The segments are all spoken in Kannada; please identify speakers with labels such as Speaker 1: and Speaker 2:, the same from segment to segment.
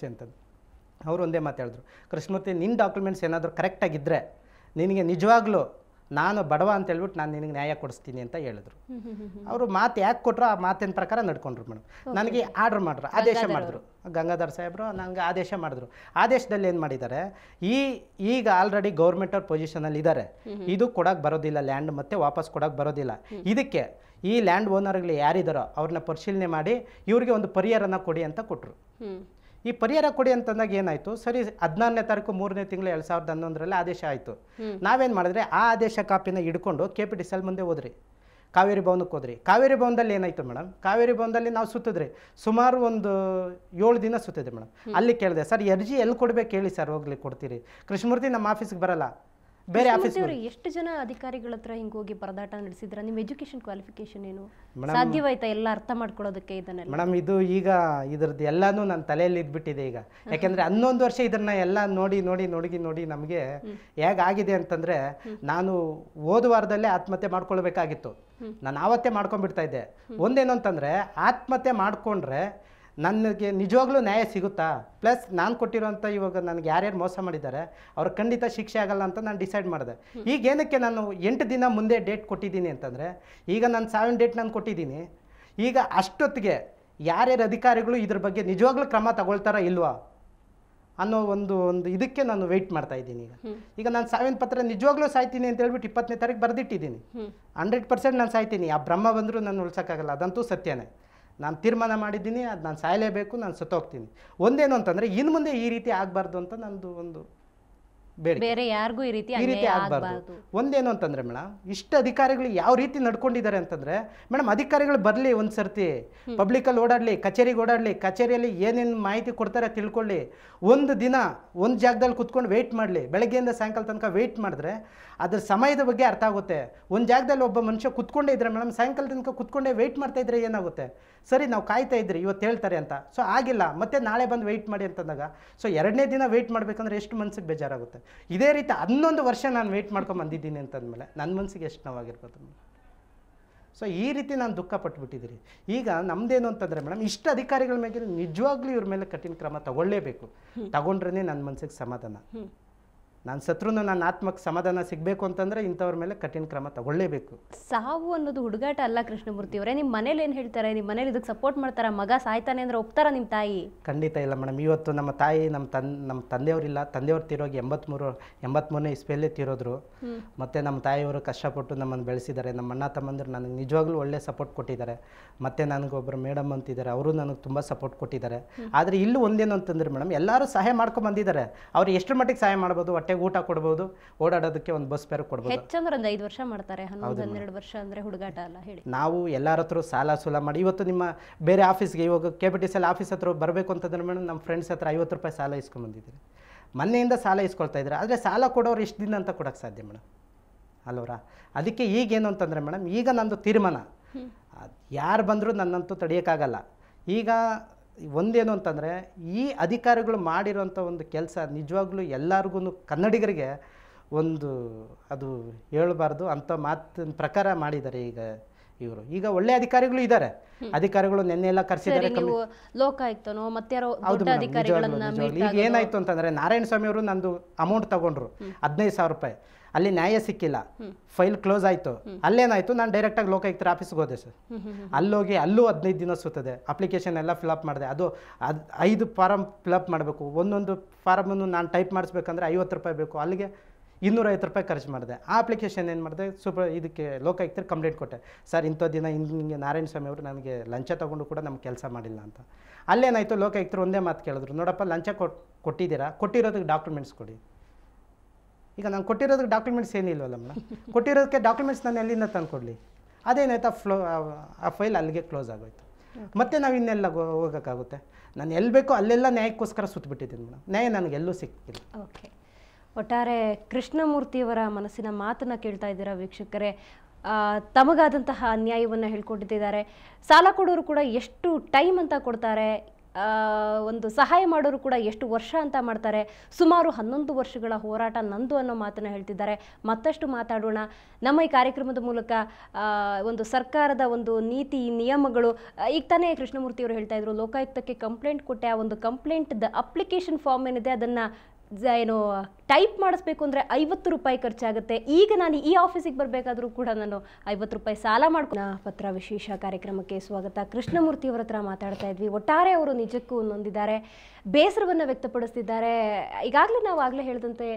Speaker 1: ಅಂತಂದು ಅವರು ಒಂದೇ ಮಾತು ಹೇಳಿದ್ರು, ಕೃಷ್ಣಮೂರ್ತಿ ನಿನ್ನ ಡಾಕ್ಯುಮೆಂಟ್ಸ್ ಏನಾದರೂ ಕರೆಕ್ಟಾಗಿದ್ದರೆ ನಿನಗೆ ನಿಜವಾಗ್ಲೂ ನಾನು ಬಡವ ಅಂತ ಹೇಳ್ಬಿಟ್ಟು ನಾನು ನಿನಗೆ ನ್ಯಾಯ ಕೊಡಿಸ್ತೀನಿ ಅಂತ ಹೇಳಿದ್ರು. ಅವರು ಮಾತು ಯಾಕೆ ಕೊಟ್ಟರು ಆ ಮಾತಿನ ಪ್ರಕಾರ ನಡ್ಕೊಂಡ್ರು ಮೇಡಮ್. ನನಗೆ ಆರ್ಡ್ರ್ ಮಾಡಿದ್ರು, ಆದೇಶ ಮಾಡಿದ್ರು, ಗಂಗಾಧರ್ ಸಾಹೇಬರು ನನಗೆ ಆದೇಶ ಮಾಡಿದ್ರು. ಆದೇಶದಲ್ಲಿ ಏನು ಮಾಡಿದ್ದಾರೆ, ಈಗ ಆಲ್ರೆಡಿ ಗೌರ್ಮೆಂಟ್ ಅವ್ರ ಪೊಸಿಷನಲ್ಲಿ ಇದ್ದಾರೆ, ಇದು ಕೊಡೋಕೆ ಬರೋದಿಲ್ಲ ಲ್ಯಾಂಡ್, ಮತ್ತೆ ವಾಪಸ್ ಕೊಡೋಕೆ ಬರೋದಿಲ್ಲ. ಇದಕ್ಕೆ ಈ ಲ್ಯಾಂಡ್ ಓನರ್ಗಳು ಯಾರಿದ್ದಾರೋ ಅವ್ರನ್ನ ಪರಿಶೀಲನೆ ಮಾಡಿ ಇವ್ರಿಗೆ ಒಂದು ಪರಿಹಾರನ ಕೊಡಿ ಅಂತ ಕೊಟ್ಟರು. ಈ ಪರಿಹಾರ ಕೊಡಿ ಅಂತಂದಾಗ ಏನಾಯಿತು, ಸರಿ 14ನೇ ತಾರೀಕು 3ನೇ ತಿಂಗಳು 2011ರಲ್ಲಿ ಆದೇಶ ಆಯಿತು. ನಾವೇನು ಮಾಡಿದ್ರೆ ಆ ಆದೇಶ ಕಾಪಿನ ಹಿಡ್ಕೊಂಡು KPTCL ಮುಂದೆ ಹೋದ್ರಿ, ಕಾವೇರಿ ಭವನಕ್ಕೆ ಹೋದ್ರಿ. ಕಾವೇರಿ ಭವನದಲ್ಲಿ ಏನಾಯಿತು ಮೇಡಮ್, ಕಾವೇರಿ ಭವನದಲ್ಲಿ ನಾವು ಸುತ್ತಿದ್ರಿ, ಸುಮಾರು ಒಂದು 7 ದಿನ ಸುತ್ತಿದ್ರಿ ಮೇಡಮ್. ಅಲ್ಲಿ ಕೇಳಿದೆ, ಸರ್ ಅರ್ಜಿ ಎಲ್ಲಿ ಕೊಡ್ಬೇಕು ಹೇಳಿ ಸರ್, ಹೋಗ್ಲಿ ಕೊಡ್ತೀರಿ, ಕೃಷ್ಣಮೂರ್ತಿ ನಮ್ಮ ಆಫೀಸ್ಗೆ ಬರಲ್ಲ, ಬೇರೆ ಆಫೀಸ್.
Speaker 2: ಎಷ್ಟು ಜನ ಅಧಿಕಾರಿಗಳ ಹತ್ರ ಹಿಂಗೆ ಹೋಗಿ ಪರದಾಟ ನಡೆಸಿದ್ರ? ನಿಮ್ಮ ಎಜುಕೇಶನ್ ಕ್ವಾಲಿಫಿಕೇಶನ್ ಏನು, ಸಾಧ್ಯವಾಯ್ತಾ ಎಲ್ಲ ಅರ್ಥ ಮಾಡ್ಕೊಳ್ಳೋದಕ್ಕೆ ಇದನ್ನೆಲ್ಲ?
Speaker 1: ಮೇಡಮ್ ಇದು ಈಗ ಇದ್ರದ್ದು ಎಲ್ಲಾನು ನನ್ನ ತಲೆಯಲ್ಲಿ ಇದ್ಬಿಟ್ಟಿದೆ ಈಗ. ಯಾಕೆಂದ್ರೆ 11 ವರ್ಷ ಇದನ್ನ ಎಲ್ಲ ನೋಡಿ ನಮಗೆ ಹೇಗಾಗಿದೆ ಅಂತಂದ್ರೆ, ನಾನು ಹೋದ ವಾರದಲ್ಲೇ ಆತ್ಮಹತ್ಯೆ ಮಾಡ್ಕೊಳ್ಬೇಕಾಗಿತ್ತು. ನಾನು ಆವತ್ತೇ ಮಾಡ್ಕೊಂಡ್ಬಿಡ್ತಾ ಇದ್ದೆ. ಒಂದೇನು ಅಂತಂದ್ರೆ, ಆತ್ಮಹತ್ಯೆ ಮಾಡ್ಕೊಂಡ್ರೆ ನನಗೆ ನಿಜವಾಗ್ಲೂ ನ್ಯಾಯ ಸಿಗುತ್ತಾ, ಪ್ಲಸ್ ನಾನು ಕೊಟ್ಟಿರೋಂಥ ಇವಾಗ ನನಗೆ ಯಾರ್ಯಾರು ಮೋಸ ಮಾಡಿದ್ದಾರೆ ಅವ್ರ ಖಂಡಿತ ಶಿಕ್ಷೆ ಆಗಲ್ಲ ಅಂತ ನಾನು ಡಿಸೈಡ್ ಮಾಡಿದೆ. ಈಗ ಏನಕ್ಕೆ ನಾನು 8 ದಿನ ಮುಂದೆ ಡೇಟ್ ಕೊಟ್ಟಿದ್ದೀನಿ ಅಂತಂದರೆ, ಈಗ ನಾನು 7 ಡೇಟ್ ನಾನು ಕೊಟ್ಟಿದ್ದೀನಿ. ಈಗ ಅಷ್ಟೊತ್ತಿಗೆ ಯಾರ್ಯಾರು ಅಧಿಕಾರಿಗಳು ಇದ್ರ ಬಗ್ಗೆ ನಿಜವಾಗ್ಲೂ ಕ್ರಮ ತಗೊಳ್ತಾರಾ ಇಲ್ವಾ ಅನ್ನೋ ಒಂದು ಇದಕ್ಕೆ ನಾನು ವೆಯ್ಟ್ ಮಾಡ್ತಾ ಇದ್ದೀನಿ. ಈಗ ನಾನು ಸಾವಿನ ಪತ್ರ ನಿಜವಾಗ್ಲೂ ಸಾಯ್ತೀನಿ ಅಂತ ಹೇಳ್ಬಿಟ್ಟು 20ನೇ ತಾರೀಕು ಬರೆದಿಟ್ಟಿದ್ದೀನಿ. 100% ನಾನು ಸಾಯ್ತೀನಿ, ಆ ಬ್ರಹ್ಮ ಬಂದರೂ ನಾನು ಉಳ್ಸೋಕ್ಕಾಗಲ್ಲ, ಅದಂತೂ ಸತ್ಯನೇ. ನಾನು ತೀರ್ಮಾನ ಮಾಡಿದ್ದೀನಿ, ಅದು ನಾನು ಸಾಯಲೇಬೇಕು, ನಾನು ಸತ್ತೋಗ್ತೀನಿ. ಒಂದೇನು ಅಂತಂದರೆ, ಇನ್ನು ಮುಂದೆ ಈ ರೀತಿ ಆಗಬಾರ್ದು ಅಂತ ನಂದು ಒಂದು
Speaker 2: ಬೇರೆ ಯಾರಿಗೂ ಈ ರೀತಿ
Speaker 1: ಆಗಬಾರ್ದು. ಒಂದೇನು ಅಂತಂದರೆ ಮೇಡಮ್, ಇಷ್ಟು ಅಧಿಕಾರಿಗಳು ಯಾವ ರೀತಿ ನಡ್ಕೊಂಡಿದ್ದಾರೆ ಅಂತಂದರೆ, ಮೇಡಮ್ ಅಧಿಕಾರಿಗಳು ಬರಲಿ ಒಂದು ಸರ್ತಿ ಪಬ್ಲಿಕಲ್ಲಿ ಓಡಾಡಲಿ, ಕಚೇರಿಗೆ ಓಡಾಡಲಿ, ಕಚೇರಿಯಲ್ಲಿ ಏನೇನು ಮಾಹಿತಿ ಕೊಡ್ತಾರೆ ತಿಳ್ಕೊಳ್ಳಿ, ಒಂದು ದಿನ ಒಂದು ಜಾಗದಲ್ಲಿ ಕುತ್ಕೊಂಡು ವೆಯ್ಟ್ ಮಾಡಲಿ, ಬೆಳಗ್ಗೆಯಿಂದ ಸಾಯಂಕಾಲ ತನಕ ವೆಯ್ಟ್ ಮಾಡಿದ್ರೆ ಅದ್ರ ಸಮಯದ ಬಗ್ಗೆ ಅರ್ಥ ಆಗುತ್ತೆ. ಒಂದು ಜಾಗದಲ್ಲಿ ಒಬ್ಬ ಮನುಷ್ಯ ಕುತ್ಕೊಂಡೇ ಇದ್ರೆ ಮೇಡಮ್, ಸಾಯಂಕಾಲ ತನಕ ಕುತ್ಕೊಂಡೇ ವೆಯ್ಟ್ ಮಾಡ್ತಾ ಇದ್ರೆ ಏನಾಗುತ್ತೆ, ಸರಿ ನಾವು ಕಾಯ್ತಾ ಇದ್ರಿ ಇವತ್ತು ಹೇಳ್ತಾರೆ ಅಂತ, ಸೊ ಆಗಿಲ್ಲ ಮತ್ತೆ ನಾಳೆ ಬಂದು ವೆಯ್ಟ್ ಮಾಡಿ ಅಂತಂದಾಗ, ಸೊ 2ನೇ ದಿನ ವೆಯ್ಟ್ ಮಾಡಬೇಕಂದ್ರೆ ಎಷ್ಟು ಮನಸ್ಸಿಗೆ ಬೇಜಾರಾಗುತ್ತೆ. ಇದೇ ರೀತಿ 11 ವರ್ಷ ನಾನು ವೆಯ್ಟ್ ಮಾಡ್ಕೊಂಡು ಬಂದಿದ್ದೀನಿ ಅಂತಂದಮೇಲೆ ನನ್ನ ಮನಸ್ಸಿಗೆ ಎಷ್ಟು ನೋವಾಗಿರ್ಬೋದು. ಸೊ ಈ ರೀತಿ ನಾನು ದುಃಖ ಪಟ್ಟುಬಿಟ್ಟಿದ್ದೀರಿ. ಈಗ ನಮ್ಮದೇನು ಅಂತಂದರೆ ಮೇಡಮ್, ಇಷ್ಟು ಅಧಿಕಾರಿಗಳ ಮೇಲೆ ನಿಜವಾಗ್ಲೂ ಇವ್ರ ಮೇಲೆ ಕಠಿಣ ಕ್ರಮ ತಗೊಳ್ಳೇಬೇಕು. ತಗೊಂಡ್ರೇ ನನ್ನ ಮನಸ್ಸಿಗೆ ಸಮಾಧಾನ. ನಾನು ಸತ್ರೂ ನನ್ನ ಆತ್ಮಕ್ಕೆ ಸಮಾಧಾನ ಸಿಗಬೇಕು ಅಂತಂದರೆ ಇಂಥವ್ರ ಮೇಲೆ ಕಠಿಣ ಕ್ರಮ ತಗೊಳ್ಳೇಬೇಕು.
Speaker 2: ಸಾವು ಅನ್ನೋದು ಹುಡುಗಾಟ ಅಲ್ಲ ಕೃಷ್ಣಮೂರ್ತಿ ಅವರೇ. ನಿಮ್ಮ ಮನೇಲಿ ಏನು ಹೇಳ್ತಾರೆ? ನಿಮ್ಮ ಮನೇಲಿ ಇದಕ್ಕೆ ಸಪೋರ್ಟ್ ಮಾಡ್ತಾರಾ? ಮಗ ಸಾಯ್ತಾನೆ ಅಂದರೆ ಒಪ್ತಾರ ನಿಮ್ಮ ತಾಯಿ?
Speaker 1: ಖಂಡಿತ ಇಲ್ಲ ಮೇಡಮ್. ಇವತ್ತು ನಮ್ಮ ತಾಯಿ ನಮ್ಮ ತಂದೆಯವರಿಲ್ಲ, ತಂದೆಯವ್ರು ತೀರೋಗಿ 83ನೇ ಇಸ್ವಿಯಲ್ಲೇ ತೀರೋದ್ರು. ಮತ್ತು ನಮ್ಮ ತಾಯಿಯವರು ಕಷ್ಟಪಟ್ಟು ನಮ್ಮನ್ನು ಬೆಳೆಸಿದ್ದಾರೆ. ನಮ್ಮ ಅಣ್ಣ ತಮ್ಮಂದಿರು ನನಗೆ ನಿಜವಾಗ್ಲೂ ಒಳ್ಳೆ ಸಪೋರ್ಟ್ ಕೊಟ್ಟಿದ್ದಾರೆ. ಮತ್ತು ನನಗೊಬ್ಬರು ಮೇಡಮ್ ಅಂತಿದ್ದಾರೆ, ಅವರು ನನಗೆ ತುಂಬ ಸಪೋರ್ಟ್ ಕೊಟ್ಟಿದ್ದಾರೆ. ಆದರೆ ಇಲ್ಲೂ ಒಂದೇನು ಅಂತಂದ್ರೆ ಮೇಡಮ್, ಎಲ್ಲರೂ ಸಹಾಯ ಮಾಡ್ಕೊಂಡು ಬಂದಿದ್ದಾರೆ. ಅವ್ರು ಎಷ್ಟು ಮಟ್ಟಿಗೆ ಸಹಾಯ ಮಾಡ್ಬೋದು, ಹೊಟ್ಟೆಗೆ ಊಟ ಕೊಡ್ಬೋದು, ಓಡಾಡೋದಕ್ಕೆ ಒಂದು ಬಸ್ ಬೇರೆ ಕೊಡ್ಬೋದು.
Speaker 2: ಹೆಚ್ಚಂದ್ರೆ ಒಂದು 5 ವರ್ಷ ಮಾಡ್ತಾರೆ, 11-12 ವರ್ಷ ಅಂದರೆ ಹುಡುಗಾಟ ಅಲ್ಲ ಹೇಳಿ.
Speaker 1: ನಾವು ಎಲ್ಲರ ಹತ್ರ ಸಾಲ ಸೂಲ ಮಾಡಿ ಇವತ್ತು ನಿಮ್ಮ ಬೇರೆ ಆಫೀಸ್ಗೆ ಇವಾಗ KPTCL ಆಫೀಸ್ ಹತ್ರ ಬರಬೇಕು ಅಂತಂದ್ರೆ ಮೇಡಮ್, ನಮ್ಮ ಫ್ರೆಂಡ್ಸ್ ಹತ್ರ 50 ರೂಪಾಯಿ ಸಾಲ ಇಸ್ಕೊಂಡ್ಬಂದಿದ್ದೀರಿ. ಮೊನ್ನೆಯಿಂದ ಸಾಲ ಇಸ್ಕೊಳ್ತಾ ಇದ್ದಾರೆ. ಆದರೆ ಸಾಲ ಕೊಡೋರು ಎಷ್ಟು ದಿನ ಅಂತ ಕೊಡೋಕ್ಕೆ ಸಾಧ್ಯ ಮೇಡಮ್ ಅಲ್ವರಾ? ಅದಕ್ಕೆ ಈಗೇನು ಅಂತಂದರೆ ಮೇಡಮ್, ಈಗ ನಂದು ತೀರ್ಮಾನ, ಯಾರು ಬಂದರೂ ನನ್ನಂತೂ ತಡೆಯೋಕ್ಕಾಗಲ್ಲ. ಈಗ ಒಂದೇನು ಅಂತಂದರೆ, ಈ ಅಧಿಕಾರಿಗಳು ಮಾಡಿರೋಂಥ ಒಂದು ಕೆಲಸ ನಿಜವಾಗ್ಲೂ ಎಲ್ಲರಿಗೂ ಕನ್ನಡಿಗರಿಗೆ ಒಂದು ಅದು ಹೇಳಬಾರ್ದು ಅಂಥ ಮಾತಿನ ಪ್ರಕಾರ ಮಾಡಿದ್ದಾರೆ. ಇವರು ಈಗ ಒಳ್ಳೆ ಅಧಿಕಾರಿಗಳು ಇದ್ದಾರೆ. ಅಧಿಕಾರಿಗಳು ನೆನ್ನೆ ಎಲ್ಲ ಕರೆಸಿದ್ದಾರೆ.
Speaker 2: ಲೋಕಾಯುಕ್ತನೋ ಮತ್ತೆ
Speaker 1: ಈಗ ಏನಾಯ್ತು ಅಂತಂದರೆ, ನಾರಾಯಣ ಸ್ವಾಮಿ ಅವರು ನಂದು ಅಮೌಂಟ್ ತಗೊಂಡ್ರು 15,000 ರೂಪಾಯಿ. ಅಲ್ಲಿ ನ್ಯಾಯ ಸಿಕ್ಕಿಲ್ಲ, ಫೈಲ್ ಕ್ಲೋಸ್ ಆಯಿತು. ಅಲ್ಲೇನಾಯಿತು, ನಾನು ಡೈರೆಕ್ಟಾಗಿ ಲೋಕಾಯುಕ್ತರ ಆಫೀಸ್ಗೆ ಹೋದೆ ಸರ್. ಅಲ್ಲೋಗಿ ಅಲ್ಲೂ 15 ದಿನ ಸುತ್ತದೆ. ಅಪ್ಲಿಕೇಶನ್ ಎಲ್ಲ ಫಿಲಪ್ ಮಾಡಿದೆ. ಅದು 5 ಫಾರಮ್ ಫಿಲಪ್ ಮಾಡಬೇಕು. ಒಂದೊಂದು ಫಾರಮನ್ನು ನಾನು ಟೈಪ್ ಮಾಡಿಸ್ಬೇಕಂದ್ರೆ 50 ರೂಪಾಯಿ ಬೇಕು. ಅಲ್ಲಿಗೆ 250 ರೂಪಾಯಿ ಖರ್ಚು ಮಾಡಿದೆ. ಆ ಅಪ್ಲಿಕೇಶನ್ ಏನು ಮಾಡಿದೆ, ಇದಕ್ಕೆ ಲೋಕಾಯುಕ್ತರು ಕಂಪ್ಲೇಂಟ್ ಕೊಟ್ಟೆ, ಸರ್ ಇಂಥ ದಿನ ಹಿಂಗೆ ನಾರಾಯಣ ಸ್ವಾಮಿ ಅವರು ನನಗೆ ಲಂಚ ತೊಗೊಂಡು ಕೂಡ ನಮ್ಗೆ ಕೆಲಸ ಮಾಡಿಲ್ಲ ಅಂತ. ಅಲ್ಲೇನಾಯಿತು, ಲೋಕಾಯುಕ್ತರು ಒಂದೇ ಮಾತು ಕೇಳಿದ್ರು, ನೋಡಪ್ಪ ಲಂಚ ಕೊಟ್ಟಿದ್ದೀರಾ, ಕೊಟ್ಟಿರೋದಕ್ಕೆ ಡಾಕ್ಯುಮೆಂಟ್ಸ್ ಕೊಡಿ. ಈಗ ನಾನು ಕೊಟ್ಟಿರೋದಕ್ಕೆ ಡಾಕ್ಯುಮೆಂಟ್ಸ್ ಏನಿಲ್ವಲ್ಲ ಮೇಡಮ್, ಕೊಟ್ಟಿರೋದಕ್ಕೆ ಡಾಕ್ಯುಮೆಂಟ್ಸ್ ನಾನು ಎಲ್ಲಿಂದ ತಂದು ಕೊಡಲಿ? ಅದೇನಾಯ್ತು, ಆ ಫೈಲ್ ಅಲ್ಲಿಗೆ ಕ್ಲೋಸ್ ಆಗೋಯ್ತು. ಮತ್ತೆ ನಾವು ಇನ್ನೆಲ್ಲ ಹೋಗೋಕ್ಕಾಗುತ್ತೆ? ನಾನು ಎಲ್ಲಿ ಬೇಕೋ ಅಲ್ಲೆಲ್ಲ ನ್ಯಾಯಕ್ಕೋಸ್ಕರ ಸುತ್ತಬಿಟ್ಟಿದ್ದೀನಿ ಮೇಡಮ್, ನ್ಯಾಯ ನನಗೆ ಎಲ್ಲೂ ಸಿಕ್ಕಿಲ್ಲ.
Speaker 2: ಓಕೆ, ಒಟ್ಟಾರೆ ಕೃಷ್ಣಮೂರ್ತಿಯವರ ಮನಸ್ಸಿನ ಮಾತನ್ನು ಕೇಳ್ತಾ ಇದ್ದೀರಾ ವೀಕ್ಷಕರೇ. ತಮಗಾದಂತಹ ಅನ್ಯಾಯವನ್ನು ಹೇಳ್ಕೊಟ್ಟಿದ್ದಾರೆ. ಸಾಲ ಕೊಡೋರು ಕೂಡ ಎಷ್ಟು ಟೈಮ್ ಅಂತ ಕೊಡ್ತಾರೆ, ಒಂದು ಸಹಾಯ ಮಾಡೋರು ಕೂಡ ಎಷ್ಟು ವರ್ಷ ಅಂತ ಮಾಡ್ತಾರೆ. ಸುಮಾರು 11 ವರ್ಷಗಳ ಹೋರಾಟ ನಂದು ಅನ್ನೋ ಮಾತನ್ನು ಹೇಳ್ತಿದ್ದಾರೆ. ಮತ್ತಷ್ಟು ಮಾತಾಡೋಣ. ನಮ್ಮ ಈ ಕಾರ್ಯಕ್ರಮದ ಮೂಲಕ ಒಂದು ಸರ್ಕಾರದ ಒಂದು ನೀತಿ ನಿಯಮಗಳು, ಈಗ ತಾನೇ ಕೃಷ್ಣಮೂರ್ತಿ ಅವರು ಹೇಳ್ತಾ ಇದ್ರು, ಲೋಕಾಯುಕ್ತಕ್ಕೆ ಕಂಪ್ಲೇಂಟ್ ಕೊಟ್ಟೆ, ಆ ಒಂದು ಕಂಪ್ಲೇಂಟ್ ಅಪ್ಲಿಕೇಶನ್ ಫಾರ್ಮ್ ಏನಿದೆ ಅದನ್ನು ಏನು ಟೈಪ್ ಮಾಡಿಸ್ಬೇಕು ಅಂದರೆ 50 ರೂಪಾಯಿ ಖರ್ಚಾಗುತ್ತೆ. ಈಗ ನಾನು ಈ ಆಫೀಸಿಗೆ ಬರಬೇಕಾದ್ರೂ ಕೂಡ ನಾನು 50 ರೂಪಾಯಿ ಸಾಲ ಮಾಡ್ಕೊಂಡು ಪತ್ರ ವಿಶೇಷ ಕಾರ್ಯಕ್ರಮಕ್ಕೆ ಸ್ವಾಗತ. ಕೃಷ್ಣಮೂರ್ತಿ ಅವರ ಹತ್ರ ಮಾತಾಡ್ತಾ ಇದ್ವಿ. ಒಟ್ಟಾರೆ ಅವರು ನಿಜಕ್ಕೂ ನೊಂದಿದ್ದಾರೆ, ಬೇಸರವನ್ನು ವ್ಯಕ್ತಪಡಿಸ್ತಿದ್ದಾರೆ. ಈಗಾಗಲೇ ನಾವು ಆಗಲೇ ಹೇಳಿದಂತೆ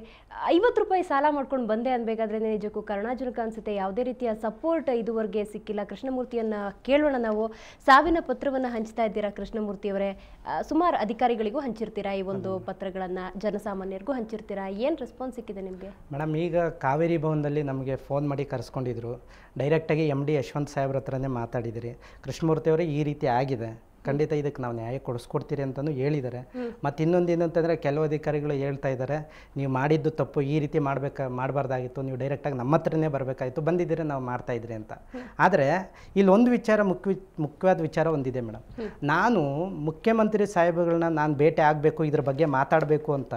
Speaker 2: 50 ರೂಪಾಯಿ ಸಾಲ ಮಾಡ್ಕೊಂಡು ಬಂದೆ ಅನ್ಬೇಕಾದ್ರೆ ನಿಜಕ್ಕೂ ಕರುಣಾಜನಕ ಅನಿಸುತ್ತೆ. ಯಾವುದೇ ರೀತಿಯ ಸಪೋರ್ಟ್ ಇದುವರೆಗೆ ಸಿಕ್ಕಿಲ್ಲ. ಕೃಷ್ಣಮೂರ್ತಿಯನ್ನು ಕೇಳೋಣ ನಾವು. ಸಾವಿನ ಪತ್ರವನ್ನು ಹಂಚ್ತಾ ಇದ್ದೀರಾ ಕೃಷ್ಣಮೂರ್ತಿಯವರೇ, ಸುಮಾರು ಅಧಿಕಾರಿಗಳಿಗೂ ಹಂಚಿರ್ತೀರಾ ಈ ಒಂದು ಪತ್ರಗಳನ್ನು, ಜನಸಾಮಾನ್ಯರಿಗೂ ಹಂಚಿರ್ತೀರಾ. ಏನು ರೆಸ್ಪಾನ್ಸ್ ಸಿಕ್ಕಿದೆ ನಿಮಗೆ?
Speaker 1: ಮೇಡಮ್, ಈಗ ಕಾವೇರಿ ಭವನದಲ್ಲಿ ನಮಗೆ ಫೋನ್ ಮಾಡಿ ಕರೆಸ್ಕೊಂಡಿದ್ರು. ಡೈರೆಕ್ಟಾಗಿ MD ಯಶವಂತ್ ಸಾಹೇಬ್ರ ಹತ್ರನೇ ಮಾತಾಡಿದಿರಿ. ಕೃಷ್ಣಮೂರ್ತಿಯವರೇ ಈ ರೀತಿ ಆಗಿದೆ, ಖಂಡಿತ ಇದಕ್ಕೆ ನಾವು ನ್ಯಾಯ ಕೊಡಿಸ್ಕೊಡ್ತೀರಿ ಅಂತಲೂ ಹೇಳಿದ್ದಾರೆ. ಮತ್ತು ಇನ್ನೊಂದು ಏನಂತಂದರೆ, ಕೆಲವು ಅಧಿಕಾರಿಗಳು ಹೇಳ್ತಾ ಇದ್ದಾರೆ, ನೀವು ಮಾಡಿದ್ದು ತಪ್ಪು, ಈ ರೀತಿ ಮಾಡಬಾರ್ದಾಗಿತ್ತು, ನೀವು ಡೈರೆಕ್ಟಾಗಿ ನಮ್ಮ ಹತ್ರನೇ ಬರಬೇಕಾಯಿತು, ಬಂದಿದ್ದೀರಿ ನಾವು ಮಾಡ್ತಾಯಿದ್ರಿ ಅಂತ. ಆದರೆ ಇಲ್ಲೊಂದು ವಿಚಾರ, ಮುಖ್ಯವಾದ ವಿಚಾರ ಒಂದಿದೆ ಮೇಡಮ್. ನಾನು ಮುಖ್ಯಮಂತ್ರಿ ಸಾಹೇಬುಗಳನ್ನ ನಾನು ಭೇಟಿ ಆಗಬೇಕು, ಇದ್ರ ಬಗ್ಗೆ ಮಾತಾಡಬೇಕು ಅಂತ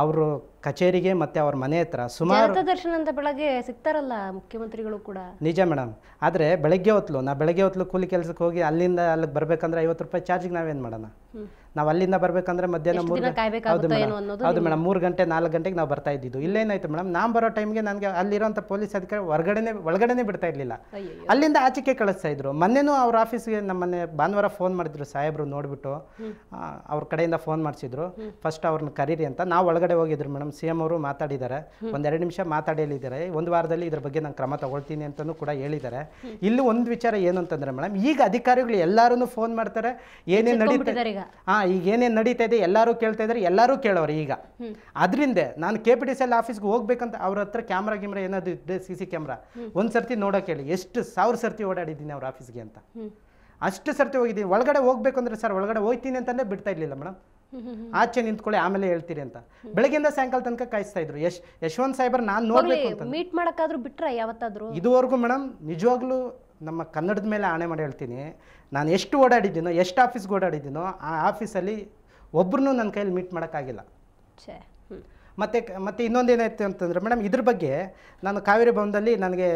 Speaker 1: ಅವರು ಕಚೇರಿಗೆ ಮತ್ತು ಅವ್ರ ಮನೆ ಹತ್ರ ಸುಮಾರು
Speaker 2: ದರ್ಶನ ಅಂತ ಬೆಳಗ್ಗೆ ಸಿಗ್ತಾರಲ್ಲ ಮುಖ್ಯಮಂತ್ರಿಗಳು ಕೂಡ.
Speaker 1: ನಿಜ ಮೇಡಮ್. ಆದರೆ ಬೆಳಗ್ಗೆ ಹೊತ್ತು ಕೂಲಿ ಕೆಲಸಕ್ಕೆ ಹೋಗಿ ಅಲ್ಲಿಂದ ಅಲ್ಲಿಗೆ ಬರಬೇಕಂದ್ರೆ 50 ರೂಪಾಯಿ ಚಾರ್ಜಿಗೆ ನಾವೇನು ಮಾಡೋಣ? ನಾವು ಅಲ್ಲಿಂದ ಬರಬೇಕಂದ್ರೆ ಮಧ್ಯಾಹ್ನ 3 ಮೇಡಮ್ 3 ಗಂಟೆ 4 ಗಂಟೆಗೆ ನಾವು ಬರ್ತಾ ಇದ್ದಿದ್ದು. ಇಲ್ಲೇನಾಯ್ತು ಮೇಡಮ್, ನಾನು ಬರೋ ಟೈಮ್ಗೆ ನನಗೆ ಅಲ್ಲಿರೋಂಥ ಪೊಲೀಸ್ ಅಧಿಕಾರಿ ಒಳಗಡೆನೆ ಬಿಡ್ತಾ ಇರಲಿಲ್ಲ, ಅಲ್ಲಿಂದ ಆಚೆಗೆ ಕಳಿಸ್ತಾ ಇದ್ರು. ಮೊನ್ನೆನೂ ಅವ್ರ ಆಫೀಸ್ಗೆ ನಮ್ಮನೆ ಭಾನುವಾರ ಫೋನ್ ಮಾಡಿದ್ರು ಸಾಹೇಬ್ರು, ನೋಡಿಬಿಟ್ಟು ಅವ್ರ ಕಡೆಯಿಂದ ಫೋನ್ ಮಾಡಿಸಿದ್ರು, ಫಸ್ಟ್ ಅವ್ರನ್ನ ಕರೀರಿ ಅಂತ. ನಾವು ಒಳಗಡೆ ಹೋಗಿದ್ರು ಮೇಡಮ್. CM ಅವರು ಮಾತಾಡಿದ್ದಾರೆ, 1-2 ನಿಮಿಷ ಮಾತಾಡಿ ಹೇಳಿದ್ದಾರೆ. 1 ವಾರದಲ್ಲಿ ಇದ್ರ ಬಗ್ಗೆ ನಾನು ಕ್ರಮ ತಗೊಳ್ತೀನಿ ಅಂತಲೂ ಕೂಡ ಹೇಳಿದ್ದಾರೆ. ಇಲ್ಲಿ ಒಂದು ವಿಚಾರ ಏನು ಅಂತಂದರೆ ಮೇಡಮ್, ಈಗ ಅಧಿಕಾರಿಗಳು ಎಲ್ಲರೂ ಫೋನ್ ಮಾಡ್ತಾರೆ, ಏನೇನು ನಡೀತಾರೆ, ಈಗ ಏನೇನು ನಡೀತಾ ಇದೆ ಎಲ್ಲರೂ ಕೇಳ್ತಾ ಇದ್ದಾರೆ, ಎಲ್ಲರೂ ಕೇಳೋರು. ಈಗ ಅದರಿಂದ ನಾನು KPTCL ಆಫೀಸ್ಗೆ ಹೋಗ್ಬೇಕಂತ ಅವ್ರ ಹತ್ರ ಕ್ಯಾಮ್ರಾ ಏನಾದ್ರು ಇದ್ದೆ, CC ಕ್ಯಾಮ್ರಾ ಒಂದು ಸರ್ತಿ ನೋಡೋಕೆ ಹೇಳಿ. ಎಷ್ಟು 1000 ಸರ್ತಿ ಓಡಾಡಿದ್ದೀನಿ ಅವ್ರ ಆಫೀಸ್ಗೆ ಅಂತ, ಅಷ್ಟು ಸರ್ತಿ ಹೋಗಿದ್ದೀನಿ. ಒಳಗಡೆ ಹೋಗ್ಬೇಕು ಅಂದರೆ ಸರ್ ಒಳಗಡೆ ಹೋಗ್ತೀನಿ ಅಂತಲೇ ಬಿಡ್ತಾ ಇರಲಿಲ್ಲ ಮೇಡಮ್. ಆಚೆ ನಿಂತ್ಕೊಳ್ಳಿ ಆಮೇಲೆ ಹೇಳ್ತೀರಿ ಅಂತ ಬೆಳಗ್ಗೆಯಿಂದ ಸಾಯಂಕಾಲ ತನಕ ಕಾಯಿಸ್ತಾ ಇದ್ರು. ಯಶವಂತ್ ಸಾಹೇಬರ್ ನಾನು ನೋಡ್ಬೇಕು ಅಂತ
Speaker 2: ಮೀಟ್ ಮಾಡಕ್ಕಾದ್ರೂ ಬಿಟ್ರೆ ಯಾವತ್ತಾದ್ರೂ
Speaker 1: ಇದುವರೆಗೂ ಮೇಡಮ್ ನಿಜವಾಗ್ಲೂ ನಮ್ಮ ಕನ್ನಡದ ಮೇಲೆ ಆಣೆ ಮಾಡಿ ಹೇಳ್ತೀನಿ, ನಾನು ಎಷ್ಟು ಓಡಾಡಿದ್ದೀನೋ, ಎಷ್ಟು ಆಫೀಸ್ಗೆ ಓಡಾಡಿದ್ದೀನೋ, ಆ ಆಫೀಸಲ್ಲಿ ಒಬ್ಬರನ್ನೂ ನನ್ನ ಕೈಯಲ್ಲಿ ಮೀಟ್ ಮಾಡೋಕ್ಕಾಗಿಲ್ಲ. ಮತ್ತು ಇನ್ನೊಂದೇನಾಯ್ತು ಅಂತಂದರೆ ಮೇಡಮ್, ಇದ್ರ ಬಗ್ಗೆ ನಾನು ಕಾವೇರಿ ಭವನದಲ್ಲಿ ನನಗೆ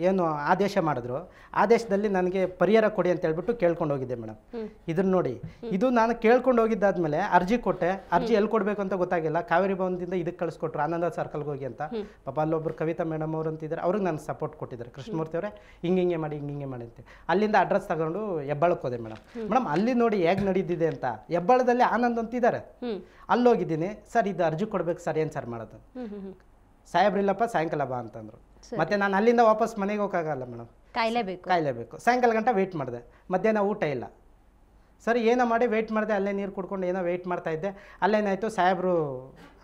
Speaker 1: ಏನು ಆದೇಶ ಮಾಡಿದ್ರು, ಆದೇಶದಲ್ಲಿ ನನಗೆ ಪರಿಹಾರ ಕೊಡಿ ಅಂತ ಹೇಳ್ಬಿಟ್ಟು ಕೇಳ್ಕೊಂಡು ಹೋಗಿದ್ದೆ ಮೇಡಮ್. ಇದನ್ನು ನೋಡಿ, ಇದು ನಾನು ಕೇಳ್ಕೊಂಡು ಹೋಗಿದ್ದಾದ್ಮೇಲೆ ಅರ್ಜಿ ಕೊಟ್ಟೆ. ಅರ್ಜಿ ಎಲ್ಲಿ ಕೊಡಬೇಕು ಅಂತ ಗೊತ್ತಾಗಿಲ್ಲ. ಕಾವೇರಿ ಭವನದಿಂದ ಇದಕ್ಕೆ ಕಳಿಸ್ಕೊಟ್ರು, ಆನಂದ ಸರ್ಕಲ್ಗೆ ಹೋಗಿ ಅಂತ. ಪಾಪ ಅಲ್ಲೊಬ್ಬರು ಕವಿತಾ ಮೇಡಮ್ ಅವರು ಅಂತಿದ್ದಾರೆ, ಅವ್ರಿಗೆ ನಾನು ಸಪೋರ್ಟ್ ಕೊಟ್ಟಿದ್ದಾರೆ. ಕೃಷ್ಣಮೂರ್ತಿ ಅವರೇ ಹಿಂಗೆ ಮಾಡಿ ಅಂತ. ಅಲ್ಲಿಂದ ಅಡ್ರೆಸ್ ತಗೊಂಡು ಹೆಬ್ಬಾಳಕ್ಕೆ ಹೋದೆ ಮೇಡಮ್. ಅಲ್ಲಿ ನೋಡಿ ಹೇಗೆ ನಡೀತಿದೆ ಅಂತ. ಹೆಬ್ಬಾಳದಲ್ಲಿ ಆನಂದ್ ಅಂತಿದ್ದಾರೆ, ಅಲ್ಲೋಗಿದ್ದೀನಿ. ಸರ್ ಇದು ಅರ್ಜಿ ಕೊಡ್ಬೇಕು ಸರ್, ಏನು ಸರ್ ಮಾಡೋದು? ಸಾಹೇಬ್ರಿಲ್ಲಪ್ಪ ಸಾಯಂಕಾಲ ಬಾ ಅಂತಂದ್ರು. ಮತ್ತೆ ನಾನು ಅಲ್ಲಿಂದ ವಾಪಸ್ ಮನೆಗೆ ಹೋಗೋಕ್ಕಾಗಲ್ಲ ಮೇಡಮ್, ಕಾಯಲೇಬೇಕು. ಸಾಯಂಕಾಲ ಗಂಟ ವೆಯ್ಟ್ ಮಾಡಿದೆ, ಮಧ್ಯಾಹ್ನ ಊಟ ಇಲ್ಲ. ಸರಿ ಏನೋ ಮಾಡಿ ವೆಯ್ಟ್ ಮಾಡಿದೆ, ಅಲ್ಲೇ ನೀರು ಕುಡ್ಕೊಂಡು ಏನೋ ವೆಯ್ಟ್ ಮಾಡ್ತಾಯಿದ್ದೆ. ಅಲ್ಲೇನಾಯಿತು, ಸಾಹೇಬರು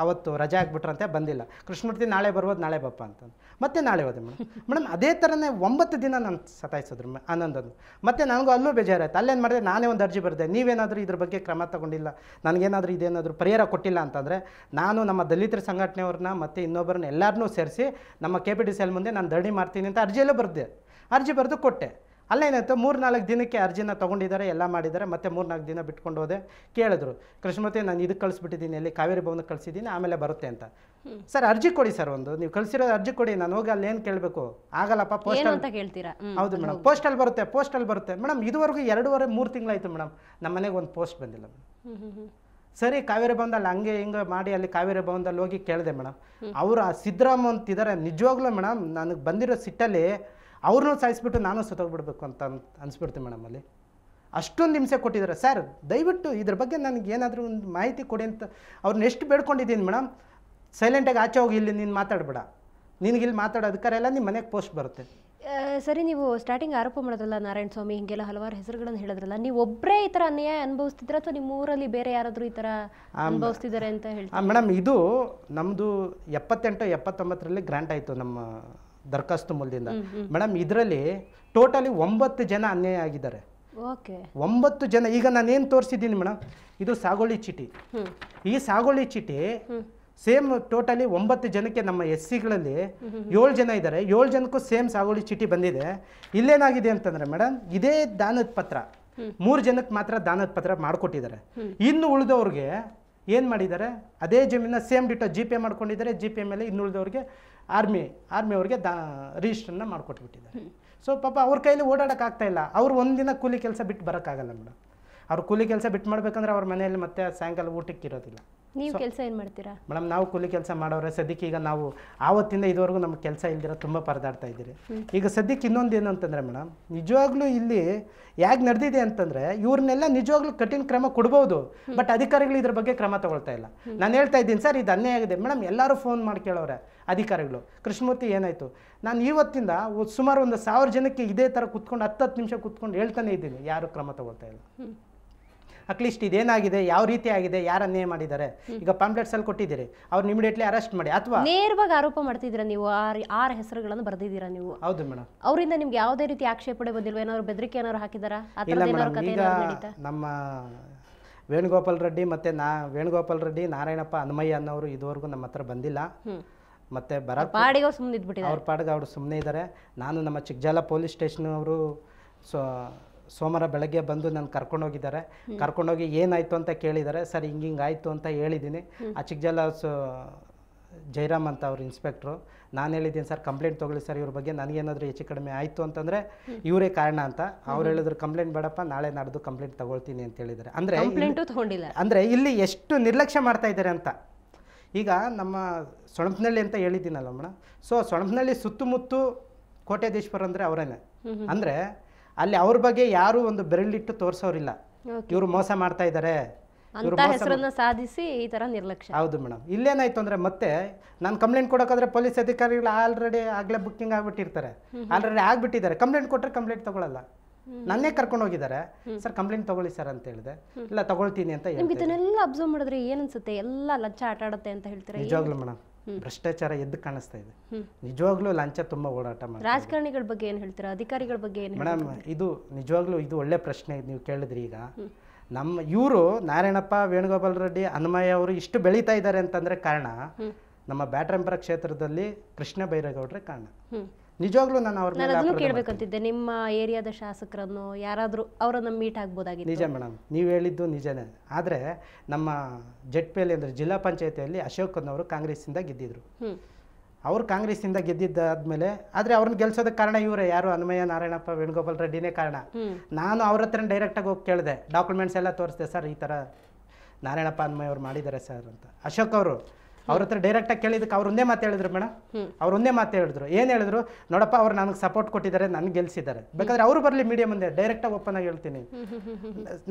Speaker 1: ಅವತ್ತು ರಜೆ ಆಗಿಬಿಟ್ರಂತೆ, ಬಂದಿಲ್ಲ. ಕೃಷ್ಣಮೂರ್ತಿ ನಾಳೆ ಬರ್ಬೋದು, ನಾಳೆ ಬಪ್ಪ ಅಂತಂದು ಮತ್ತೆ ನಾಳೆ ಹೋದೆ ಮೇಡಮ್. ಅದೇ ಥರನೇ 9 ದಿನ ನಾನು ಸತಾಯಿಸಿದ್ರು ಆನಂದಂದು. ಮತ್ತು ನನಗೂ ಅಲ್ಲೂ ಬೇಜಾರಾಯ್ತು. ಅಲ್ಲೇನು ಮಾಡಿದೆ, ನಾನೇ ಒಂದು ಅರ್ಜಿ ಬರೆದೆ, ನೀವೇನಾದರೂ ಇದ್ರ ಬಗ್ಗೆ ಕ್ರಮ ತಗೊಂಡಿಲ್ಲ, ನನಗೇನಾದರೂ ಇದೇನಾದರೂ ಪರಿಹಾರ ಕೊಟ್ಟಿಲ್ಲ ಅಂತಂದರೆ ನಾನು ನಮ್ಮ ದಲಿತರ ಸಂಘಟನೆಯವ್ರನ್ನ ಮತ್ತು ಇನ್ನೊಬ್ಬರನ್ನ ಎಲ್ಲರನ್ನೂ ಸೇರಿಸಿ ನಮ್ಮ KPTCL ಮುಂದೆ ನಾನು ಧರಣಿ ಮಾಡ್ತೀನಿ ಅಂತ ಅರ್ಜಿಯಲ್ಲೂ ಬರೆದೆ. ಅರ್ಜಿ ಬರೆದು ಕೊಟ್ಟೆ. ಅಲ್ಲೇನಾಯ್ತು, 3-4 ದಿನಕ್ಕೆ ಅರ್ಜಿನ ತೊಗೊಂಡಿದ್ದಾರೆ, ಎಲ್ಲ ಮಾಡಿದ್ದಾರೆ. ಮತ್ತು 3-4 ದಿನ ಬಿಟ್ಕೊಂಡು ಹೋದೆ. ಕೇಳಿದ್ರು, ಕೃಷ್ಣಮೂರ್ತಿ ನಾನು ಇದಕ್ಕೆ ಕಳಿಸ್ಬಿಟ್ಟಿದ್ದೀನಿ, ಅಲ್ಲಿ ಕಾವೇರಿ ಭವನಕ್ಕೆ ಕಳಿಸಿದ್ದೀನಿ, ಆಮೇಲೆ ಬರುತ್ತೆ ಅಂತ. ಸರ್ ಅರ್ಜಿ ಕೊಡಿ ಸರ್, ನೀವು ಕಳಿಸಿರೋ ಅರ್ಜಿ ಕೊಡಿ, ನಾನು ಹೋಗಿ ಅಲ್ಲಿ ಏನು ಕೇಳಬೇಕು? ಆಗಲ್ಲಪ್ಪ, ಪೋಸ್ಟಲ್ ಕೇಳ್ತೀರಾ? ಹೌದು ಮೇಡಮ್, ಪೋಸ್ಟಲ್ ಬರುತ್ತೆ ಮೇಡಮ್. ಇದುವರೆಗೂ 2-3 ತಿಂಗಳಾಯಿತು ಮೇಡಮ್, ನಮ್ಮ ಮನೆಗೆ ಒಂದು ಪೋಸ್ಟ್ ಬಂದಿಲ್ಲ ಮೇಡಮ್. ಸರಿ ಕಾವೇರಿ ಭವನದಲ್ಲಿ ಹಂಗೆ ಹಿಂಗೆ ಮಾಡಿ ಅಲ್ಲಿ ಕಾವೇರಿ ಭವನದಲ್ಲಿ ಹೋಗಿ ಕೇಳಿದೆ ಮೇಡಮ್. ಅವರು ಆ ಸಿದ್ದರಾಮ ಅಂತಿದ್ದಾರೆ, ನಿಜವಾಗ್ಲೂ ಮೇಡಮ್ ನನಗೆ ಬಂದಿರೋ ಸಿಟ್ಟಲ್ಲಿ ಅವ್ರನ್ನೂ ಸಾಯಿಸ್ಬಿಟ್ಟು ನಾನು ಸತ್ತೋಗ್ಬಿಡ್ಬೇಕು ಅಂತ ಅನಿಸ್ಬಿಡ್ತೀನಿ ಮೇಡಮ್. ಅಲ್ಲಿ ಅಷ್ಟೊಂದು ಹಿಂಸೆ ಕೊಟ್ಟಿದ್ದಾರೆ. ಸರ್ ದಯವಿಟ್ಟು ಇದ್ರ ಬಗ್ಗೆ ನನಗೆ ಏನಾದರೂ ಒಂದು ಮಾಹಿತಿ ಕೊಡಿ ಅಂತ ಅವ್ರನ್ನ ಎಷ್ಟು ಬೇಡ್ಕೊಂಡಿದ್ದೀನಿ ಮೇಡಮ್. ಸೈಲೆಂಟಾಗಿ ಆಚೆ ಹೋಗಿ, ಇಲ್ಲಿ ನೀನು ಮಾತಾಡಬೇಡ, ನಿನಗಿಲ್ಲಿ ಮಾತಾಡೋ ಅಧಿಕಾರ ಎಲ್ಲ ನಿಮ್ಮ ಮನೆಗೆ ಪೋಸ್ಟ್ ಬರುತ್ತೆ.
Speaker 2: ಸರಿ, ನೀವು ಸ್ಟಾರ್ಟಿಂಗ್ ಆರೋಪ ಮಾಡೋದ್ರಲ್ಲ ನಾರಾಯಣ ಸ್ವಾಮಿ, ಹಿಂಗೆಲ್ಲ ಹಲವಾರು ಹೆಸರುಗಳನ್ನು ಹೇಳಿದ್ರಲ್ಲ, ನೀವು ಒಬ್ಬರೇ ಈ ಥರ ಅನ್ಯಾಯ ಅನುಭವಿಸ್ತಿದ್ರ ಅಥವಾ ನಿಮ್ಮ ಊರಲ್ಲಿ ಬೇರೆ ಯಾರಾದರೂ ಈ ಥರ ಅನುಭವಿಸ್ತಿದ್ದಾರೆ ಅಂತ ಹೇಳ್ತಾರೆ?
Speaker 1: ಮೇಡಮ್, ಇದು ನಮ್ಮದು 78-79ರಲ್ಲಿ ಗ್ರಾಂಟ್ ಆಯಿತು ನಮ್ಮ ದರಖಾಸ್ತು ಮೂಲದಿಂದ ಮೇಡಮ್. ಇದರಲ್ಲಿ ಟೋಟಲಿ 9 ಜನ ಅನ್ಯಾಯ ಆಗಿದ್ದಾರೆ. 9 ಜನ. ಈಗ ನಾನೇನು ತೋರಿಸಿದ್ದೀನಿ ಮೇಡಮ್, ಇದು ಸಾಗುವಳಿ ಚೀಟಿ. ಈ ಸಾಗುವಳಿ ಚೀಟಿ ಸೇಮ್ ಟೋಟಲಿ 9 ಜನಕ್ಕೆ, ನಮ್ಮ SCಗಳಲ್ಲಿ 7 ಜನ ಇದ್ದಾರೆ, 7 ಜನಕ್ಕೂ ಸೇಮ್ ಸಾಗುವಳಿ ಚೀಟಿ ಬಂದಿದೆ. ಇಲ್ಲೇನಾಗಿದೆ ಅಂತಂದರೆ ಮೇಡಮ್, ಇದೇ ದಾನದ ಪತ್ರ 3 ಜನಕ್ಕೆ ಮಾತ್ರ ದಾನದ ಪತ್ರ ಮಾಡಿಕೊಟ್ಟಿದ್ದಾರೆ. ಇನ್ನು ಉಳಿದವ್ರಿಗೆ ಏನು ಮಾಡಿದ್ದಾರೆ, ಅದೇ ಜಮೀನ ಸೇಮ್ ಡಿಟೋ ಜಿ ಪೇ ಮಾಡ್ಕೊಂಡಿದ್ದಾರೆ. ಜಿ ಪೇ ಮೇಲೆ ಇನ್ನು ಉಳಿದವ್ರಿಗೆ ಆರ್ಮಿಯವ್ರಿಗೆ ರಿಜಿಸ್ಟ್ರನ್ನ ಮಾಡಿಕೊಟ್ಬಿಟ್ಟಿದ್ದಾರೆ. ಸೊ ಪಾಪ ಅವ್ರ ಕೈಲಿ ಓಡಾಡೋಕ್ಕಾಗ್ತಾ ಇಲ್ಲ. ಅವ್ರು ಒಂದಿನ ಕೂಲಿ ಕೆಲಸ ಬಿಟ್ಟು ಬರೋಕ್ಕಾಗಲ್ಲ ಮೇಡಮ್. ಅವ್ರು ಕೂಲಿ ಕೆಲಸ ಬಿಟ್ಟು ಮಾಡ್ಬೇಕಂದ್ರೆ ಅವ್ರ ಮನೆಯಲ್ಲಿ ಮತ್ತೆ ಸಾಯಂಕಾಲ ಊಟಕ್ಕೆ ಇರೋದಿಲ್ಲ.
Speaker 2: ನೀವು ಕೆಲಸ ಏನು ಮಾಡ್ತೀರಾ
Speaker 1: ಮೇಡಮ್? ನಾವು ಕೂಲಿ ಕೆಲಸ ಮಾಡೋರೆ. ಸದ್ಯಕ್ಕೆ ಈಗ ನಾವು ಆವತ್ತಿಂದ ಇದುವರೆಗೂ ನಮ್ಗೆ ಕೆಲಸ ಇಲ್ದಿರೋ ತುಂಬ ಪರದಾಡ್ತಾ ಇದ್ದೀರಿ. ಈಗ ಸದ್ಯಕ್ಕೆ ಇನ್ನೊಂದು ಏನು ಅಂತಂದರೆ ಮೇಡಮ್, ನಿಜವಾಗ್ಲೂ ಇಲ್ಲಿ ಯಾಕೆ ನಡೆದಿದೆ ಅಂತಂದರೆ ಇವ್ರನ್ನೆಲ್ಲ ನಿಜವಾಗ್ಲೂ ಕಠಿಣ ಕ್ರಮ ಕೊಡ್ಬೋದು, ಬಟ್ ಅಧಿಕಾರಿಗಳು ಇದ್ರ ಬಗ್ಗೆ ಕ್ರಮ ತಗೊಳ್ತಾ ಇಲ್ಲ. ನಾನು ಹೇಳ್ತಾ ಇದ್ದೀನಿ ಸರ್, ಇದು ಅನ್ಯಾಯ ಆಗಿದೆ ಮೇಡಮ್. ಎಲ್ಲರೂ ಫೋನ್ ಮಾಡಿ ಕೇಳೋರೆ ಅಧಿಕಾರಿಗಳು. ಕೃಷ್ಣಮೂರ್ತಿ ಏನಾಯಿತು? ನಾನು ಇವತ್ತಿಂದ ಸುಮಾರು 1,000 ಜನಕ್ಕೆ ಇದೇ ಥರ ಕುತ್ಕೊಂಡು 10 ನಿಮಿಷ ಕುತ್ಕೊಂಡು ಹೇಳ್ತಾನೆ ಇದ್ದೀನಿ, ಯಾರು ಕ್ರಮ ತಗೊಳ್ತಾ ಇಲ್ಲ. ಅಟ್ಲೀಸ್ಟ್ ಇದೇನಾಗಿದೆ, ಯಾವ ರೀತಿ ಆಗಿದೆ, ಯಾರು ಅನ್ಯಾಯ ಮಾಡಿದ್ದಾರೆ. ಈಗ ಪಾಂಪ್ಲೆಟ್ಸಲ್ಲಿ ಕೊಟ್ಟಿದ್ದೀರಿ, ಅವ್ರನ್ನ ಇಮಿಡಿಯೇಟ್ಲಿ ಅರೆಸ್ಟ್ ಮಾಡಿ. ಅಥವಾ
Speaker 2: ನೇರವಾಗಿ ಆರೋಪ ಮಾಡ್ತಿದ್ದೀರಾ ನೀವು, 6 ಹೆಸರುಗಳನ್ನು ಬರೆದಿದ್ದೀರಾ ನೀವು.
Speaker 1: ಹೌದು ಮೇಡಮ್.
Speaker 2: ಅವರಿಂದ ನಿಮ್ಗೆ ಯಾವುದೇ ರೀತಿ ಆಕ್ಷೇಪಣೆ ಬಂದಿಲ್ವ? ಏನಾದ್ರು ಬೆದರಿಕೆ ಏನಾದ್ರು ಹಾಕಿದಾರಾ?
Speaker 1: ಇಲ್ಲ ಮೇಡಮ್. ಈಗ ನಮ್ಮ ವೇಣುಗೋಪಾಲ್ ರೆಡ್ಡಿ ಮತ್ತು ವೇಣುಗೋಪಾಲ್ ರೆಡ್ಡಿ, ನಾರಾಯಣಪ್ಪ, ಹನುಮಯ್ಯ ಅನ್ನೋರು ಇದುವರೆಗೂ ನಮ್ಮ ಹತ್ರ ಬಂದಿಲ್ಲ. ಮತ್ತು
Speaker 2: ಪಾಡಿಗೆ ಸುಮ್ಮನೆ ಇದ್ಬಿಟ್ಟಿದ್ದಾರೆ.
Speaker 1: ಅವ್ರ ಪಾಡಿಗೆ ಅವರು ಸುಮ್ಮನೆ ಇದ್ದಾರೆ. ನಾನು ನಮ್ಮ ಚಿಕ್ಕಜಾಲ ಪೊಲೀಸ್ ಸ್ಟೇಷನ್ ಅವರು ಸೋಮವಾರ ಬೆಳಗ್ಗೆ ಬಂದು ನಾನು ಕರ್ಕೊಂಡೋಗಿದ್ದಾರೆ. ಕರ್ಕೊಂಡೋಗಿ ಏನಾಯಿತು ಅಂತ ಕೇಳಿದ್ದಾರೆ. ಸರ್ ಹಿಂಗೆ ಆಯಿತು ಅಂತ ಹೇಳಿದ್ದೀನಿ. ಆ ಚಿಕ್ಕಜಾಲ ಜೈರಾಮ್ ಅಂತ ಅವ್ರು ಇನ್ಸ್ಪೆಕ್ಟ್ರು. ನಾನು ಹೇಳಿದ್ದೀನಿ ಸರ್ ಕಂಪ್ಲೇಂಟ್ ತೊಗೊಳ್ಳಿ ಸರ್ ಇವ್ರ ಬಗ್ಗೆ, ನನಗೇನಾದರೂ ಹೆಚ್ಚು ಕಡಿಮೆ ಆಯಿತು ಅಂತಂದರೆ ಇವರೇ ಕಾರಣ ಅಂತ. ಅವ್ರು ಹೇಳಿದ್ರು ಕಂಪ್ಲೇಂಟ್ ಬೇಡಪ್ಪ, ನಾಳೆ ನಾಡ್ದು ಕಂಪ್ಲೇಂಟ್ ತೊಗೊಳ್ತೀನಿ ಅಂತ ಹೇಳಿದ್ದಾರೆ. ಅಂದರೆ ಇಲ್ಲಿ ಎಷ್ಟು ನಿರ್ಲಕ್ಷ್ಯ ಮಾಡ್ತಾ ಇದ್ದಾರೆ ಅಂತ. ಈಗ ನಮ್ಮ ಸೊಣಪನಹಳ್ಳಿ ಅಂತ ಹೇಳಿದ್ದೀನಲ್ಲ ಮೇಡಮ್. ಸೊ ಸೊಣಪನಹಳ್ಳಿ ಸುತ್ತಮುತ್ತ ಕೋಟ್ಯಾಧೀಶ್ವರ ಅಂದರೆ ಅವರೇನೆ. ಅಂದರೆ ಅಲ್ಲಿ ಅವ್ರ ಬಗ್ಗೆ ಯಾರು ಒಂದು ಬೆರಳಿಟ್ಟು ತೋರಿಸೋರಿಲ್ಲ. ಇವರು ಮೋಸ ಮಾಡ್ತಾ ಇದ್ದಾರೆ,
Speaker 2: ಹೆಸರನ್ನ ಸಾಧಿಸಿ ಈ ತರ ನಿರ್ಲಕ್ಷ್ಯ.
Speaker 1: ಹೌದು ಮೇಡಮ್. ಇಲ್ಲೇನಾಯ್ತು ಅಂದ್ರೆ ಮತ್ತೆ ನಾನು ಕಂಪ್ಲೇಂಟ್ ಕೊಡೋಕಾದ್ರೆ ಪೊಲೀಸ್ ಅಧಿಕಾರಿಗಳು ಆಗಲೇ ಬುಕ್ಕಿಂಗ್ ಆಗ್ಬಿಟ್ಟಿರ್ತಾರೆ, ಆಲ್ರೆಡಿ ಆಗ್ಬಿಟ್ಟಿದ್ದಾರೆ. ಕಂಪ್ಲೇಂಟ್ ಕೊಟ್ಟರೆ ಕಂಪ್ಲೇಂಟ್ ತಗೊಳ್ಳಲ್ಲ. ನನ್ನೇ ಕರ್ಕೊಂಡು ಹೋಗಿದ್ದಾರೆ. ಸರ್ ಕಂಪ್ಲೇಂಟ್ ತಗೊಳ್ಳಿ ಸರ್ ಅಂತ ಹೇಳಿದೆ. ಇಲ್ಲ ತಗೊಳ್ತೀನಿ ಅಂತ ಹೇಳಿ.
Speaker 2: ನಿಮ್ಗೆ ಇದನ್ನೆಲ್ಲ ಅಬ್ಸರ್ವ್ ಮಾಡಿದ್ರೆ ಏನನ್ಸುತ್ತೆ? ಎಲ್ಲ ಲಂಚ ಆಟ ಆಡುತ್ತೆ ಅಂತ ಹೇಳ್ತಾರೆ.
Speaker 1: ನಿಜವಾಗ್ಲೂ ಮೇಡಮ್ ಭ್ರಷ್ಟಾಚಾರ ಎದ್ದು ಕಾಣಿಸ್ತಾ ಇದೆ. ನಿಜವಾಗ್ಲೂ ಲಂಚ ತುಂಬಾ ಓಡಾಟ ಮಾಡಿ.
Speaker 2: ರಾಜಕಾರಣಿಗಳ ಬಗ್ಗೆ ಏನು ಹೇಳ್ತೀರಾ? ಅಧಿಕಾರಿಗಳ ಬಗ್ಗೆ ಏನು
Speaker 1: ಮೇಡಮ್? ಇದು ನಿಜವಾಗ್ಲೂ ಇದು ಒಳ್ಳೆ ಪ್ರಶ್ನೆ ನೀವು ಕೇಳಿದ್ರಿ. ಈಗ ನಮ್ಮ ಇವರು ನಾರಾಯಣಪ್ಪ, ವೇಣುಗೋಪಾಲ್ ರೆಡ್ಡಿ, ಹನುಮಯ್ಯ ಅವರು ಇಷ್ಟು ಬೆಳೀತಾ ಇದ್ದಾರೆ ಅಂತಂದ್ರೆ ಕಾರಣ ನಮ್ಮ ಬ್ಯಾಟರಾಯನಪುರ ಕ್ಷೇತ್ರದಲ್ಲಿ ಕೃಷ್ಣ ಬೈರೇಗೌಡ್ರೆ ಕಾರಣ. ನಿಜವಾಗ್ಲೂ ನಾನು
Speaker 2: ಅವ್ರನ್ನ ಕೇಳಬೇಕಂತಿದ್ದೆ, ನಿಮ್ಮ ಏರಿಯಾದ ಶಾಸಕರನ್ನು ಯಾರಾದರೂ ಅವರನ್ನು ಮೀಟ್ ಆಗ್ಬೋದಾಗಿತ್ತು.
Speaker 1: ನಿಜ ಮೇಡಮ್, ನೀವು ಹೇಳಿದ್ದು ನಿಜನೇ. ಆದರೆ ನಮ್ಮ ಜೆಡ್ಪಿಯಲ್ಲಿ ಅಂದರೆ ಜಿಲ್ಲಾ ಪಂಚಾಯತಿಯಲ್ಲಿ ಅಶೋಕ್ ಅನ್ನೋರು ಕಾಂಗ್ರೆಸ್ಸಿಂದ ಗೆದ್ದಿದ್ರು. ಅವ್ರು ಕಾಂಗ್ರೆಸ್ಸಿಂದ ಗೆದ್ದಿದ್ದಾದ್ಮೇಲೆ ಆದರೆ ಅವ್ರನ್ನ ಗೆಲ್ಸೋದಕ್ಕೆ ಕಾರಣ ಇವರೇ, ಯಾರು ಹನುಮಯ್ಯ, ನಾರಾಯಣಪ್ಪ, ವೇಣುಗೋಪಾಲ್ ರೆಡ್ಡಿನೇ ಕಾರಣ. ನಾನು ಅವ್ರ ಹತ್ರ ಡೈರೆಕ್ಟಾಗಿ ಹೋಗಿ ಕೇಳಿದೆ, ಡಾಕ್ಯುಮೆಂಟ್ಸ್ ಎಲ್ಲ ತೋರಿಸ್ದೆ. ಸರ್ ಈ ಥರ ನಾರಾಯಣಪ್ಪ, ಹನುಮಯ್ಯ ಅವ್ರು ಮಾಡಿದ್ದಾರೆ ಸರ್ ಅಂತ. ಅಶೋಕ್ ಅವರು ಅವ್ರ ಹತ್ರ ಡೈರೆಕ್ಟಾಗಿ ಕೇಳಿದಕ್ಕೆ ಅವ್ರು ಒಂದೇ ಮಾತು ಹೇಳಿದ್ರು ಮೇಡಮ್. ಅವ್ರು ಒಂದೇ ಮಾತು ಹೇಳಿದ್ರು. ಏನು ಹೇಳಿದ್ರು? ನೋಡಪ್ಪ ಅವ್ರು ನನಗೆ ಸಪೋರ್ಟ್ ಕೊಟ್ಟಿದ್ದಾರೆ, ನನಗೆ ಗೆಲ್ಸಿದ್ದಾರೆ. ಬೇಕಾದ್ರೆ ಅವರು ಬರಲಿ ಮೀಡಿಯಾ ಮುಂದೆ, ಡೈರೆಕ್ಟಾಗಿ ಓಪನ್ ಆಗಿ ಹೇಳ್ತೀನಿ,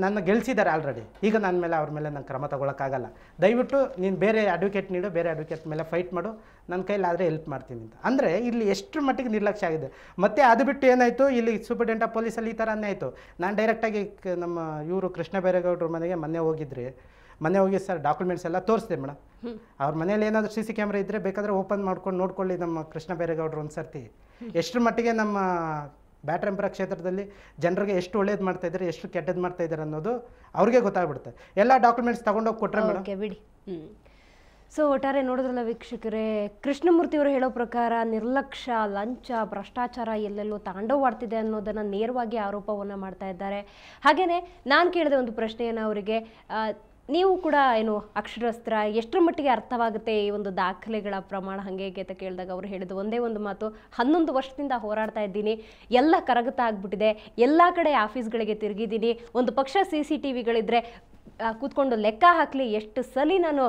Speaker 1: ನನ್ನ ಗೆಲ್ಸಿದ್ದಾರೆ ಆಲ್ರೆಡಿ. ಈಗ ನನ್ನ ಮೇಲೆ ಅವ್ರ ಮೇಲೆ ನಾನು ಕ್ರಮ ತಗೊಳಕ್ಕಾಗಲ್ಲ. ದಯವಿಟ್ಟು ನೀನು ಬೇರೆ ಅಡ್ವೊಕೇಟ್ ನೀಡು, ಬೇರೆ ಅಡ್ವೊಕೇಟ್ ಮೇಲೆ ಫೈಟ್ ಮಾಡು, ನನ್ನ ಕೈಲಾದರೆ ಹೆಲ್ಪ್ ಮಾಡ್ತೀನಿ ಅಂತ. ಅಂದರೆ ಇಲ್ಲಿ ಎಷ್ಟು ಮಟ್ಟಿಗೆ ನಿರ್ಲಕ್ಷ್ಯ ಆಗಿದೆ. ಮತ್ತೆ ಅದು ಬಿಟ್ಟು ಏನಾಯಿತು, ಇಲ್ಲಿ ಸೂಪರಿಂಟೆಂಡೆಂಟ್ ಆಫ್ ಪೊಲೀಸಲ್ಲಿ ಈ ಥರ ಆಯಿತು. ನಾನು ಡೈರೆಕ್ಟಾಗಿ ನಮ್ಮ ಇವರು ಕೃಷ್ಣ ಬೈರೇಗೌಡರ ಮನೆಗೆ ಮೊನ್ನೆ ಹೋಗಿ ಸರ್ ಡಾಕ್ಯುಮೆಂಟ್ಸ್ ಎಲ್ಲ ತೋರಿಸಿದೆ ಮೇಡಮ್. ಅವ್ರ ಮನೇಲಿ ಏನಾದರೂ CC ಕ್ಯಾಮ್ರಾ ಇದ್ದರೆ ಬೇಕಾದರೆ ಓಪನ್ ಮಾಡ್ಕೊಂಡು ನೋಡ್ಕೊಳ್ಳಿ ನಮ್ಮ ಕೃಷ್ಣ ಬೈರೇಗೌಡರು ಒಂದು ಸರ್ತಿ. ಎಷ್ಟರ ಮಟ್ಟಿಗೆ ನಮ್ಮ ಬ್ಯಾಟರಾಯನಪುರ ಕ್ಷೇತ್ರದಲ್ಲಿ ಜನರಿಗೆ ಎಷ್ಟು ಒಳ್ಳೇದು ಮಾಡ್ತಾ ಇದ್ದಾರೆ, ಎಷ್ಟು ಕೆಟ್ಟದ್ದು ಮಾಡ್ತಾ ಇದ್ದಾರೆ ಅನ್ನೋದು ಅವ್ರಿಗೆ ಗೊತ್ತಾಗ್ಬಿಡುತ್ತೆ. ಎಲ್ಲ ಡಾಕ್ಯುಮೆಂಟ್ಸ್ ತಗೊಂಡೋಗಿ ಕೊಟ್ಟರೆ ಮೇಡಮ್.
Speaker 2: ಬಿಡಿ. ಸೊ ಒಟ್ಟಾರೆ ನೋಡಿದ್ರಲ್ಲ ವೀಕ್ಷಕರೇ, ಕೃಷ್ಣಮೂರ್ತಿಯವರು ಹೇಳೋ ಪ್ರಕಾರ ನಿರ್ಲಕ್ಷ್ಯ, ಲಂಚ, ಭ್ರಷ್ಟಾಚಾರ ಎಲ್ಲೆಲ್ಲೋ ತಾಂಡವವಾಡ್ತಿದೆ ಅನ್ನೋದನ್ನು ನೇರವಾಗಿ ಆರೋಪವನ್ನು ಮಾಡ್ತಾ ಇದ್ದಾರೆ. ಹಾಗೆಯೇ ನಾನು ಕೇಳಿದ ಒಂದು ಪ್ರಶ್ನೆಯನ್ನು ಅವರಿಗೆ, ನೀವು ಕೂಡ ಏನು ಅಕ್ಷರಸ್ತ್ರ, ಎಷ್ಟರ ಮಟ್ಟಿಗೆ ಅರ್ಥವಾಗುತ್ತೆ ಈ ಒಂದು ದಾಖಲೆಗಳ ಪ್ರಮಾಣ ಹಾಗೆ ಅಂತ ಕೇಳಿದಾಗ ಅವರು ಹೇಳಿದ ಒಂದೇ ಒಂದು ಮಾತು, 11 ವರ್ಷದಿಂದ ಹೋರಾಡ್ತಾ ಇದ್ದೀನಿ, ಎಲ್ಲ ಕರಗತ ಆಗ್ಬಿಟ್ಟಿದೆ, ಎಲ್ಲ ಕಡೆ ಆಫೀಸ್ಗಳಿಗೆ ತಿರುಗಿದ್ದೀನಿ, ಒಂದು ಪಕ್ಷ CCTVಗಳಿದ್ರೆ ಕೂತ್ಕೊಂಡು ಲೆಕ್ಕ ಹಾಕಲಿ ಎಷ್ಟು ಸಲ ನಾನು